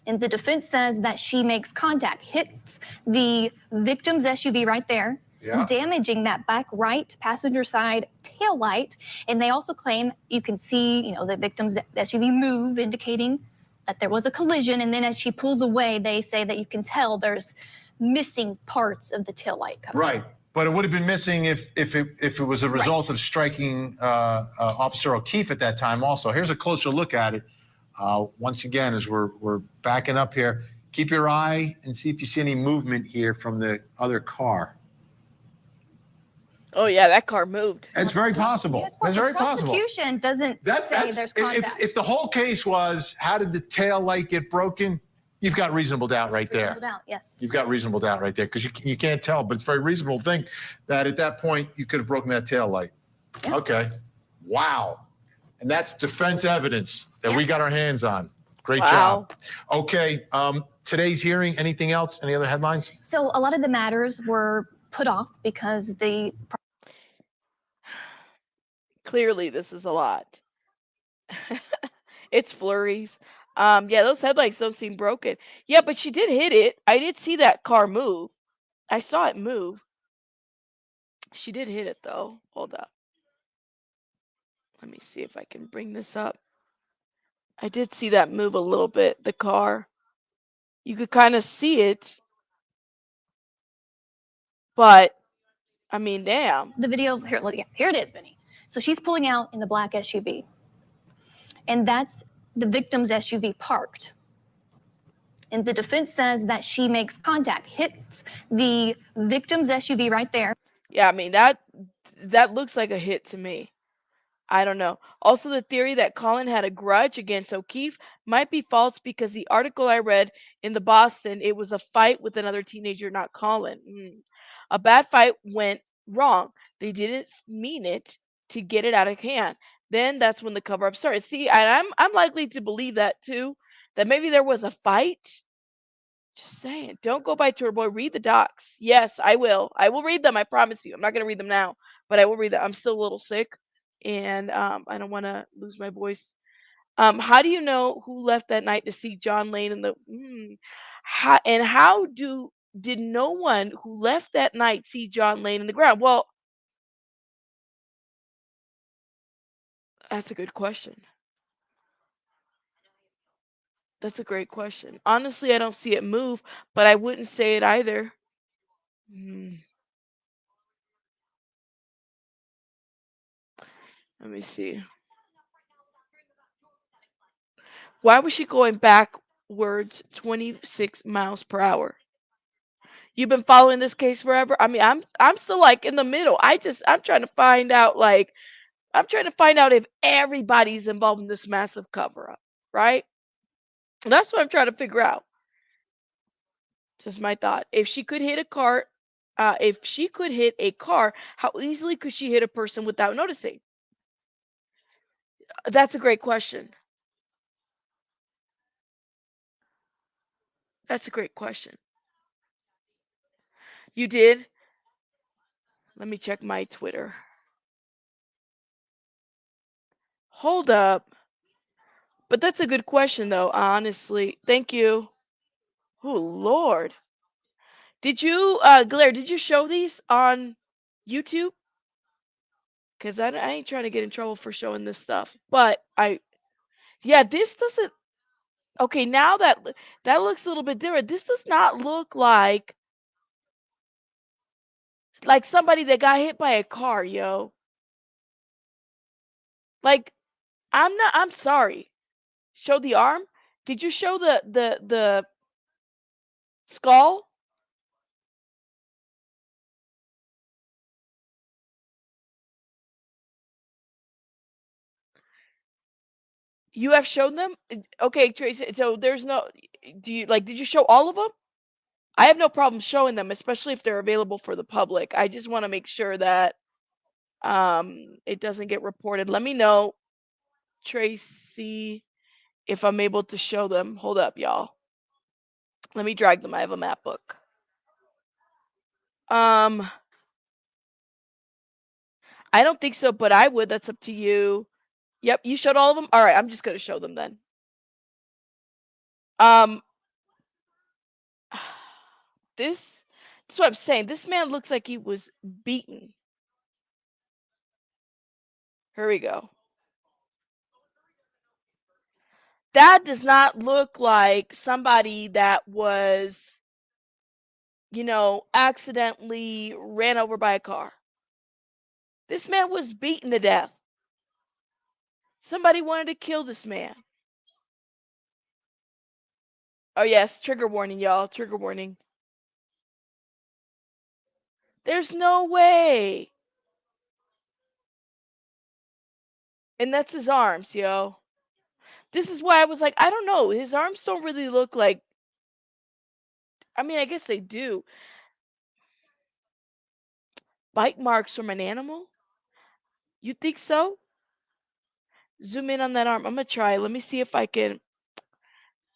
And the defense says that she makes contact, hits the victim's SUV right there, damaging that back right passenger side tail light. And they also claim you can see, the victim's SUV move, indicating that there was a collision. And then as she pulls away, they say that you can tell there's missing parts of the tail light coming. Right. But it would have been missing if it was a result of striking Officer O'Keefe at that time also. Here's a closer look at it. Once again, as we're backing up here, keep your eye and see if you see any movement here from the other car. Oh, yeah, that car moved. It's very possible. Yeah, it's very possible. The prosecution doesn't say there's contact. If the whole case was, how did the tail light get broken? You've got reasonable doubt right there. Reasonable doubt, yes. You've got reasonable doubt right there because you can't tell, but it's very reasonable to think that at that point you could have broken that tail light. Yeah. Okay. Wow. And that's defense evidence that we got our hands on. Great Wow. job. Okay. Today's hearing, anything else? Any other headlines? So a lot of the matters were put off because Clearly, this is a lot. It's flurries. Yeah, those headlights don't seem broken. Yeah, but she did hit it. I did see that car move. I saw it move. She did hit it, though. Hold up. Let me see if I can bring this up. I did see that move a little bit, the car. You could kind of see it. But, I mean, damn. the video, here it is, Vinny. So she's pulling out in the black SUV. And that's the victim's SUV parked. And the defense says that she makes contact, hits the victim's SUV right there. Yeah, I mean, that looks like a hit to me. I don't know. Also, the theory that Colin had a grudge against O'Keefe might be false because the article I read in the Boston, it was a fight with another teenager, not Colin. A bad fight went wrong. They didn't mean it to get it out of hand. Then that's when the cover up started. See, and I'm likely to believe that too, that maybe there was a fight. Just saying. Don't go by Turtleboy. Read the docs. Yes, I will. I will read them. I promise you. I'm not going to read them now, but I will read them. I'm still a little sick, and I don't want to lose my voice. How do you know who left that night to see John Lane in the? How did no one who left that night see John Lane in the ground? Well, that's a good question. That's a great question. Honestly, I don't see it move, but I wouldn't say it either. Let me see. Why was she going backwards 26 miles per hour? You've been following this case forever? I mean, I'm still like in the middle. I'm trying to find out if everybody's involved in this massive cover up, right? That's what I'm trying to figure out. Just my thought. If she could hit a car, how easily could she hit a person without noticing? That's a great question. That's a great question. You did? Let me check my Twitter. Hold up. But that's a good question, though, honestly. Thank you. Oh, Lord. Did you, Blair, did you show these on YouTube? Because I ain't trying to get in trouble for showing this stuff. But yeah, this doesn't, okay, now that looks a little bit different. This does not look like somebody that got hit by a car, yo. Like, I'm sorry. Show the arm? Did you show the skull? You have shown them? Okay, Tracy, so there's no do you like, did you show all of them? I have no problem showing them, especially if they're available for the public. I just wanna make sure that, it doesn't get reported. Let me know, Tracy, if I'm able to show them. Hold up, y'all. Let me drag them. I have a map book. Um, I don't think so, but I would. That's up to you. Yep, you showed all of them? Alright, I'm just gonna show them then. Um This is what I'm saying. This man looks like he was beaten. Here we go. That does not look like somebody that was, accidentally ran over by a car. This man was beaten to death. Somebody wanted to kill this man. Oh, yes, trigger warning, y'all. Trigger warning. There's no way. And that's his arms, yo. This is why I was like, I don't know. His arms don't really look like. I mean, I guess they do. Bite marks from an animal? You think so? Zoom in on that arm. I'm gonna try. Let me see if I can.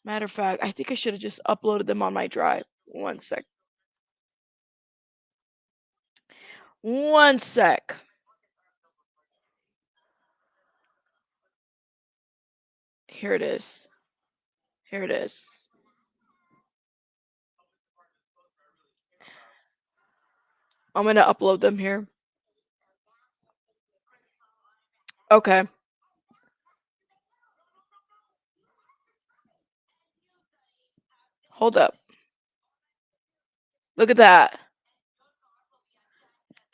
Matter of fact, I think I should have just uploaded them on my drive. One sec. One sec. Here it is. Here it is. I'm gonna upload them here. Okay. Hold up. Look at that.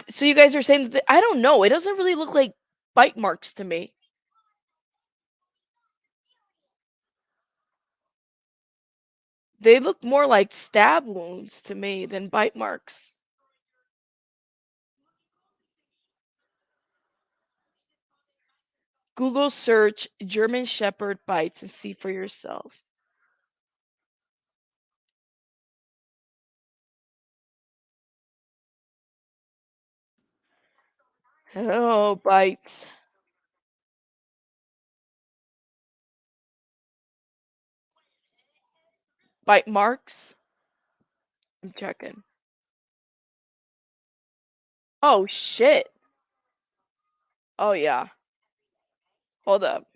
So you guys are saying that I don't know. It doesn't really look like bite marks to me. They look more like stab wounds to me than bite marks. Google search German Shepherd bites and see for yourself. Oh, bites. Bite marks? I'm checking. Oh, shit. Oh, yeah. Hold up.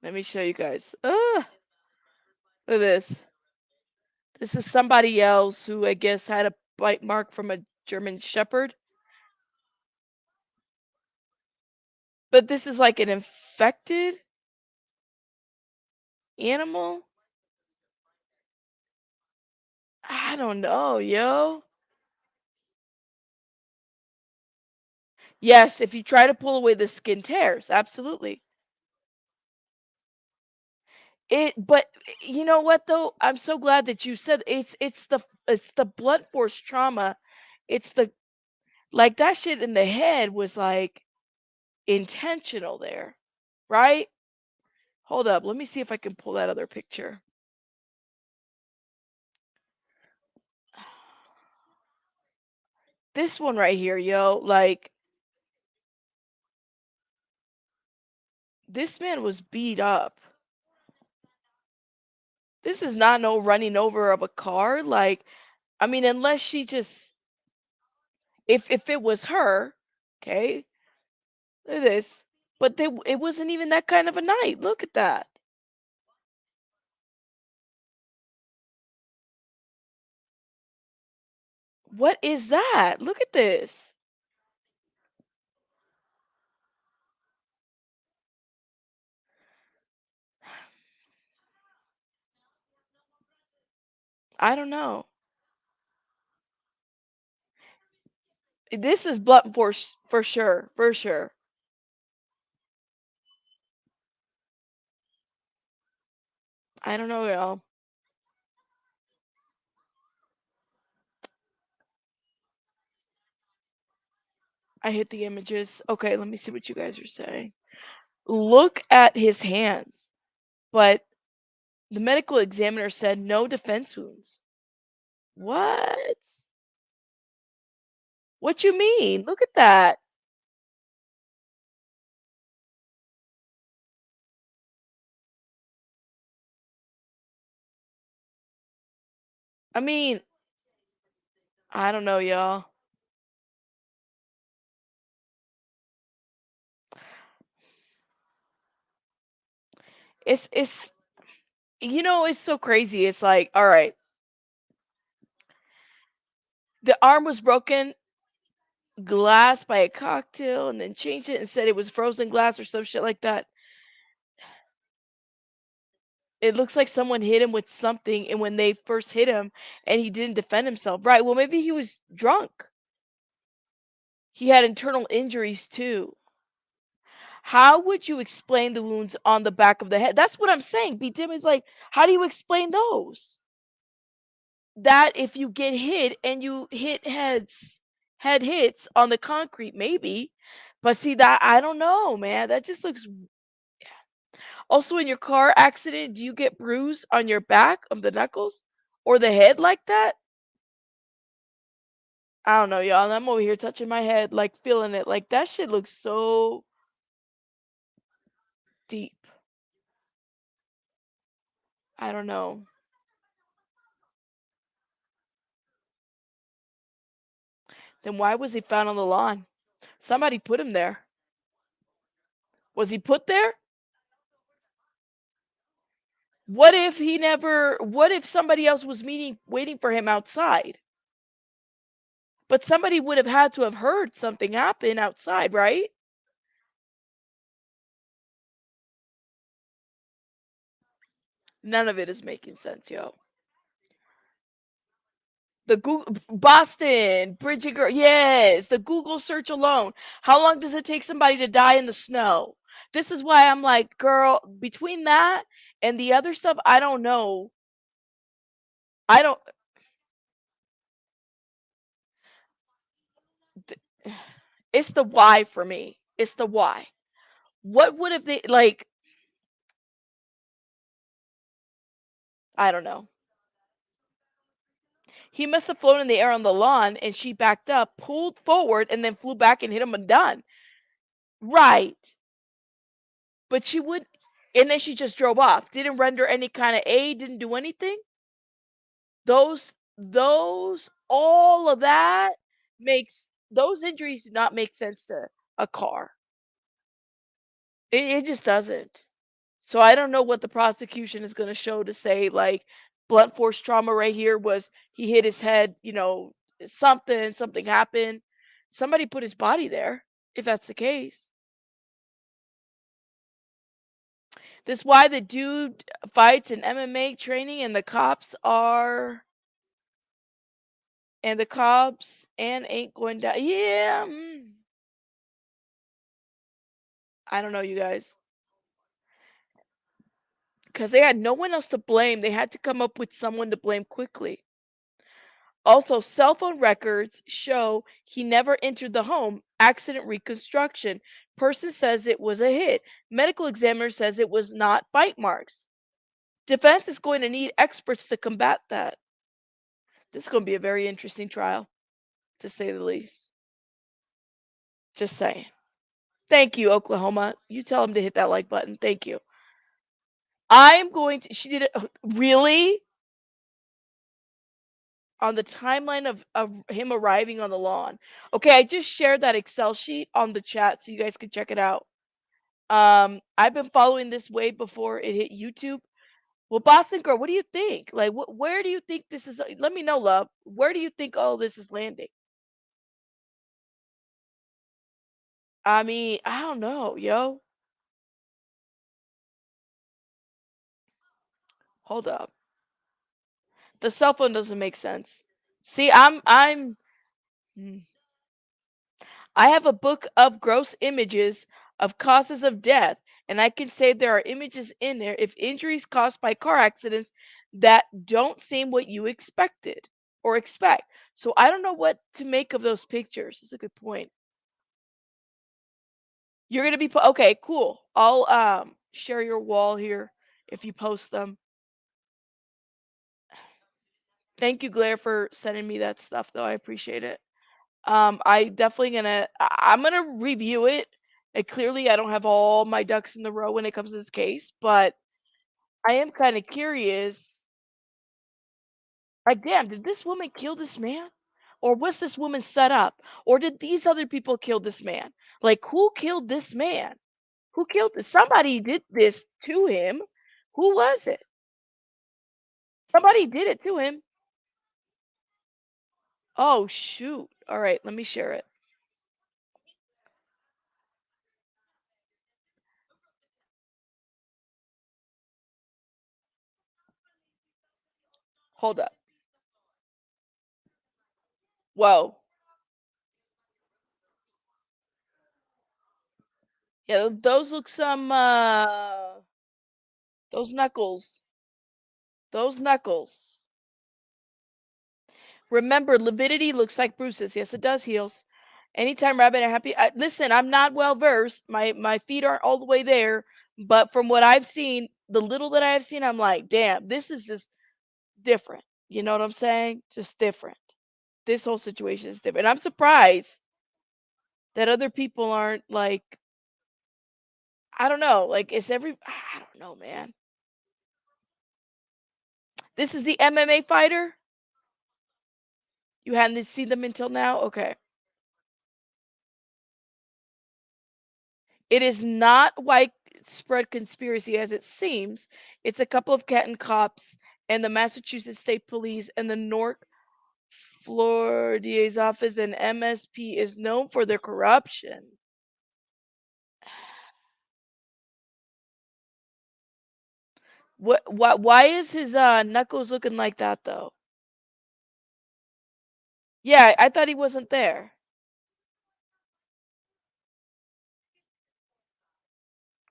Let me show you guys. Ugh. Look at this. This is somebody else who I guess had a bite mark from a German Shepherd. But this is like an infected animal? I don't know, yo. Yes, if you try to pull away the skin tears, absolutely. But you know what though? I'm so glad that you said it's the blunt force trauma. It's the like that shit in the head was like intentional there, right? Hold up, let me see if I can pull that other picture. This one right here, yo, like this man was beat up. This is not no running over of a car. Like, I mean, unless she just if it was her, okay, look at this. But it wasn't even that kind of a night. Look at that. What is that? Look at this. I don't know. This is blunt force for sure, for sure. I don't know, y'all. I hit the images. Okay, let me see what you guys are saying. Look at his hands. But the medical examiner said no defense wounds. What? What you mean? Look at that. I mean, I don't know, y'all. It's it's so crazy. It's like, all right, the arm was broken glass by a cocktail and then changed it and said it was frozen glass or some shit like that. It looks like someone hit him with something and when they first hit him and he didn't defend himself. Right. Well, maybe he was drunk. He had internal injuries too. How would you explain the wounds on the back of the head? That's what I'm saying. B Dim is like, how do you explain those? That if you get hit and you hit head hits on the concrete, maybe. But see that I don't know, man. That just looks also in your car accident, do you get bruise on your back of the knuckles or the head like that? I don't know, y'all. I'm over here touching my head, like feeling it. Like that shit looks so deep. I don't know. Then why was he found on the lawn? Somebody put him there. Was he put there? What if somebody else was waiting for him outside? But somebody would have had to have heard something happen outside, right? None of it is making sense, yo. The Google Boston, Bridget Girl, yes, the Google search alone. How long does it take somebody to die in the snow? This is why I'm like, girl, between that and the other stuff, I don't know. I don't it's the why for me. It's the why. What would have they like I don't know. He must have flown in the air on the lawn and she backed up, pulled forward, and then flew back and hit him and done. Right. But she would and then she just drove off. Didn't render any kind of aid, didn't do anything. Those all of that makes those injuries do not make sense to a car. It just doesn't. So I don't know what the prosecution is going to show to say like blunt force trauma right here was he hit his head, something happened. Somebody put his body there if that's the case. This why the dude fights in MMA training and the cops and ain't going down. Yeah. I don't know you guys cuz they had no one else to blame. They had to come up with someone to blame quickly. Also, cell phone records show he never entered the home. Accident reconstruction. Person says it was a hit. Medical examiner says it was not bite marks. Defense is going to need experts to combat that. This is going to be a very interesting trial, to say the least. Just saying. Thank you, Oklahoma. You tell him to hit that like button. Thank you. I'm going to. She did it. Really? On the timeline of him arriving on the lawn. Okay, I just shared that Excel sheet on the chat so you guys can check it out. I've been following this way before it hit YouTube. Well, Boston girl, what do you think? Like, where do you think this is? Let me know, love. Where do you think all this is landing? I mean, I don't know, yo. Hold up. The cell phone doesn't make sense. See, I'm. Hmm. I have a book of gross images of causes of death, and I can say there are images in there if injuries caused by car accidents that don't seem what you expected or expect. So I don't know what to make of those pictures. That's a good point. You're gonna be okay, cool. I'll share your wall here if you post them. Thank you, Blair, for sending me that stuff though. I appreciate it. I definitely I'm gonna review it. And clearly I don't have all my ducks in the row when it comes to this case, but I am kind of curious. Like, damn, did this woman kill this man? Or was this woman set up? Or did these other people kill this man? Like, who killed this man? Who killed this? Somebody did this to him. Who was it? Somebody did it to him. Oh, shoot. All right, let me share it. Hold up. Whoa. Yeah, those look some those knuckles. Those knuckles. Remember, lividity looks like bruises. Yes, it does, heels. Anytime rabbit and happy. Listen, I'm not well versed. My feet aren't all the way there, but from what I've seen, the little that I've seen, I'm like, damn, this is just different. You know what I'm saying? Just different. This whole situation is different. I'm surprised that other people aren't like, I don't know, like I don't know, man. This is the MMA fighter? You hadn't seen them until now? Okay. It is not widespread conspiracy as it seems. It's a couple of Canton cops and the Massachusetts State Police and the North Florida's office and MSP is known for their corruption. Why is his knuckles looking like that though? Yeah, I thought he wasn't there.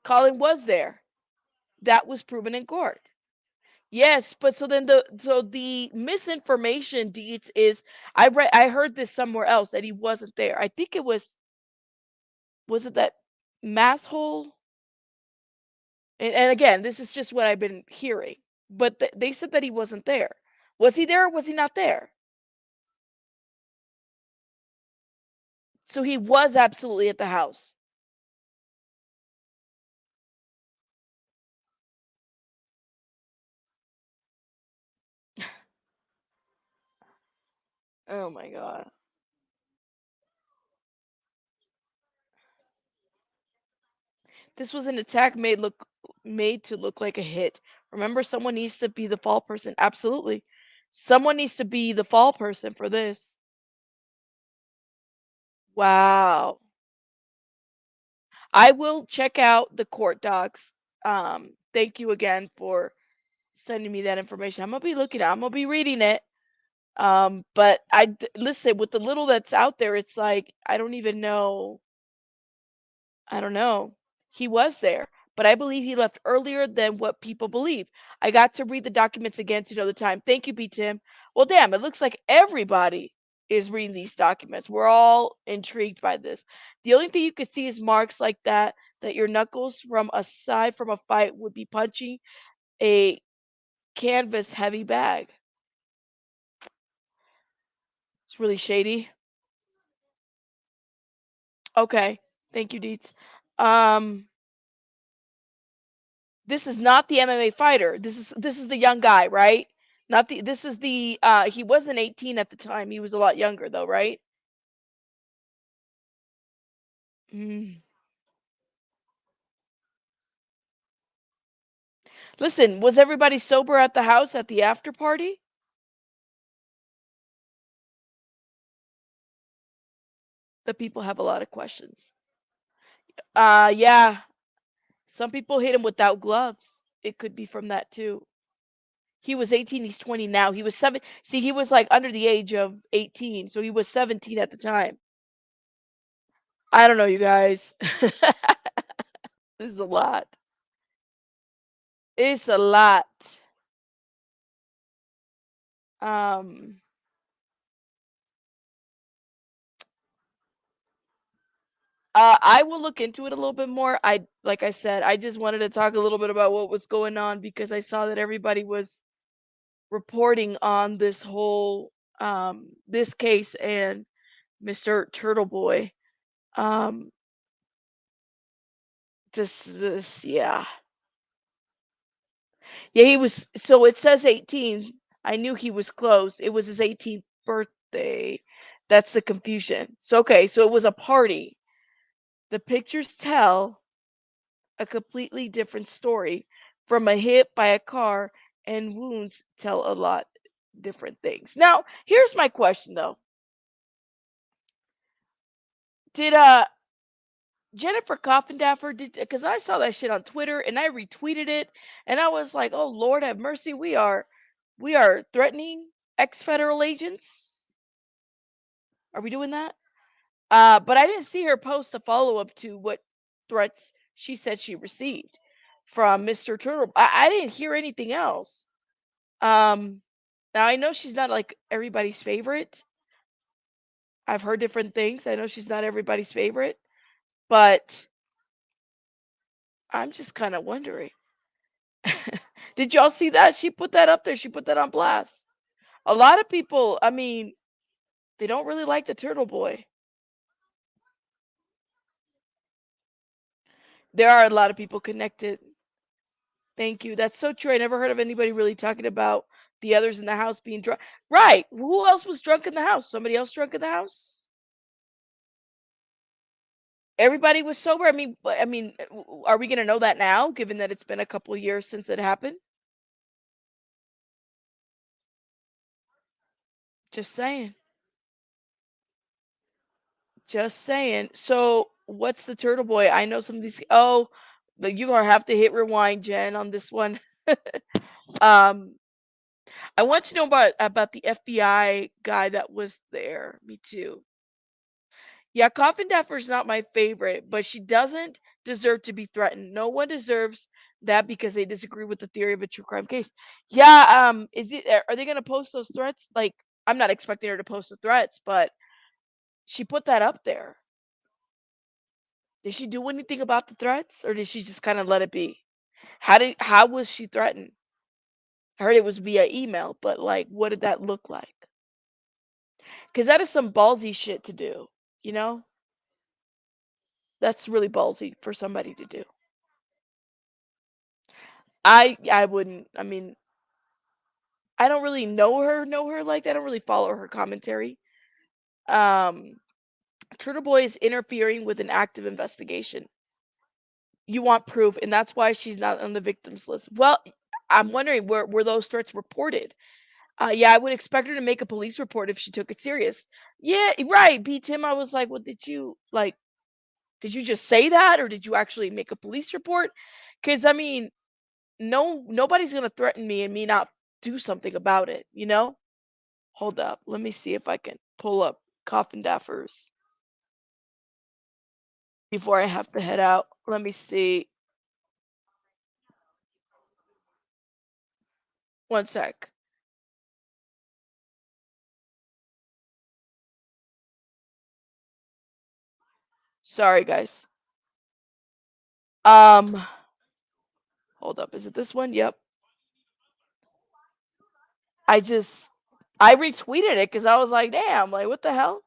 Colin was there. That was proven in court. Yes, but so the misinformation deeds is I heard this somewhere else that he wasn't there. I think it was it that mass hole? And again, this is just what I've been hearing. But they said that he wasn't there. Was he there or was he not there? So he was absolutely at the house. Oh my god. This was an attack made to look like a hit. Remember, someone needs to be the fall person. Absolutely. Someone needs to be the fall person for this. Wow. I will check out the court docs. Thank you again for sending me that information. I'm gonna be reading it. But listen, with the little that's out there, it's like I don't even know. I don't know. He was there, but I believe he left earlier than what people believe. I got to read the documents again to know the time. Thank you, B Tim. Well, damn, it looks like everybody is reading these documents. We're all intrigued by this. The only thing you could see is marks like that your knuckles from aside from a fight would be punching a canvas heavy bag. It's really shady. Okay. Thank you, Deets. Um, this is not the MMA fighter. This is the young guy, right? Not the this is the he wasn't 18 at the time. He was a lot younger though, right? Mm. Listen, was everybody sober at the house at the after party? The people have a lot of questions. Yeah. Some people hit him without gloves. It could be from that too. He was 18, he's 20 now. He was 7. See, he was like under the age of 18, so he was 17 at the time. I don't know, you guys. This is a lot. It's a lot. Um, I will look into it a little bit more. Like I said, I just wanted to talk a little bit about what was going on because I saw that everybody was reporting on this whole this case and Mr. Turtleboy. Um, this yeah. Yeah, he was so it says 18. I knew he was close. It was his 18th birthday. That's the confusion. So okay, so it was a party. The pictures tell a completely different story from a hit by a car and wounds tell a lot different things. Now, here's my question though. Did Jennifer Coffindaffer did because I saw that shit on Twitter and I retweeted it and I was like, "Oh Lord have mercy, we are threatening ex-federal agents? Are we doing that?" But I didn't see her post a follow-up to what threats she said she received from Mr. Turtle. I didn't hear anything else. Um, Now I know she's not like everybody's favorite. I've heard different things. I know she's not everybody's favorite, but I'm just kind of wondering. Did y'all see that? She put that up there. She put that on blast. A lot of people, I mean, they don't really like the Turtle Boy. There are a lot of people connected. Thank you. That's so true. I never heard of anybody really talking about the others in the house being drunk. Right. Who else was drunk in the house? Somebody else drunk in the house? Everybody was sober. Are we going to know that now, given that it's been a couple of years since it happened? Just saying. Just saying. So, what's the Turtle Boy? I know some of these. Oh, but you gonna have to hit rewind, Jen, on this one. um, I want to know about the FBI guy that was there. Me too. Yeah, Coffin Daffer's not my favorite, but she doesn't deserve to be threatened. No one deserves that because they disagree with the theory of a true crime case. Yeah, are they gonna post those threats? Like, I'm not expecting her to post the threats, but she put that up there. Did she do anything about the threats or did she just kind of let it be? How was she threatened? I heard it was via email, but like what did that look like? Cuz that is some ballsy shit to do, you know? That's really ballsy for somebody to do. I wouldn't. I mean, I don't really know her like that. I don't really follow her commentary. Um Turtle Boy is interfering with an active investigation. You want proof and that's why she's not on the victims list. Well, I'm wondering were those threats reported? Yeah, I would expect her to make a police report if she took it serious. Yeah, right. B Tim, I was like, well, did you just say that or did you actually make a police report? Because I mean, nobody's gonna threaten me and me not do something about it, you know? Hold up. Let me see if I can pull up Coffin Daffers before I have to head out. Let me see. One sec. Sorry, guys. Um, Hold up. Is it this one? Yep. I just I retweeted it because I was like, damn, like what the hell?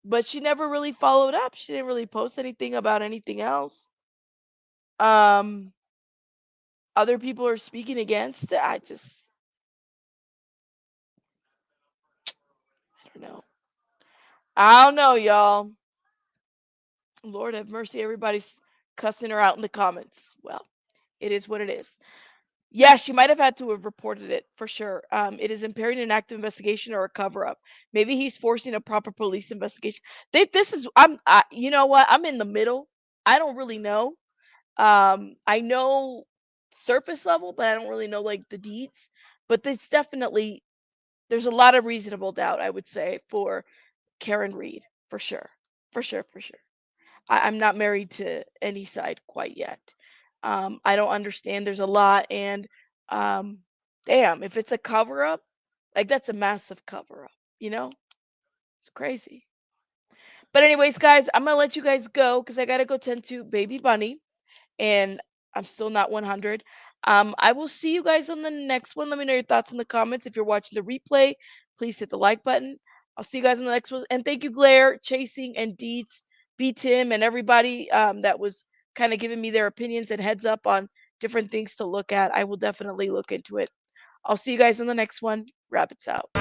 But she never really followed up. She didn't really post anything about anything else. Um, Other people are speaking against it. I don't know. I don't know, y'all. Lord have mercy. Everybody's cussing her out in the comments. Well, it is what it is. Yeah, she might have had to have reported it for sure. It is impairing an active investigation or a cover up. Maybe he's forcing a proper police investigation. This is you know what? I'm in the middle. I don't really know. I know surface level, but I don't really know like the deeds. But it's definitely there's a lot of reasonable doubt, I would say, for Karen Reed for sure, for sure, for sure. I'm not married to any side quite yet. I don't understand. There's a lot, and um, damn, if it's a cover up, like that's a massive cover up. You know, it's crazy. But anyways, guys, I'm gonna let you guys go because I gotta go tend to baby bunny, and I'm still not 100. I will see you guys on the next one. Let me know your thoughts in the comments. If you're watching the replay, please hit the like button. I'll see you guys on the next one. And thank you, Glare, Chasing, and Deets, B Tim, and everybody that was kind of giving me their opinions and heads up on different things to look at. I will definitely look into it. I'll see you guys on the next one. Rabbits out.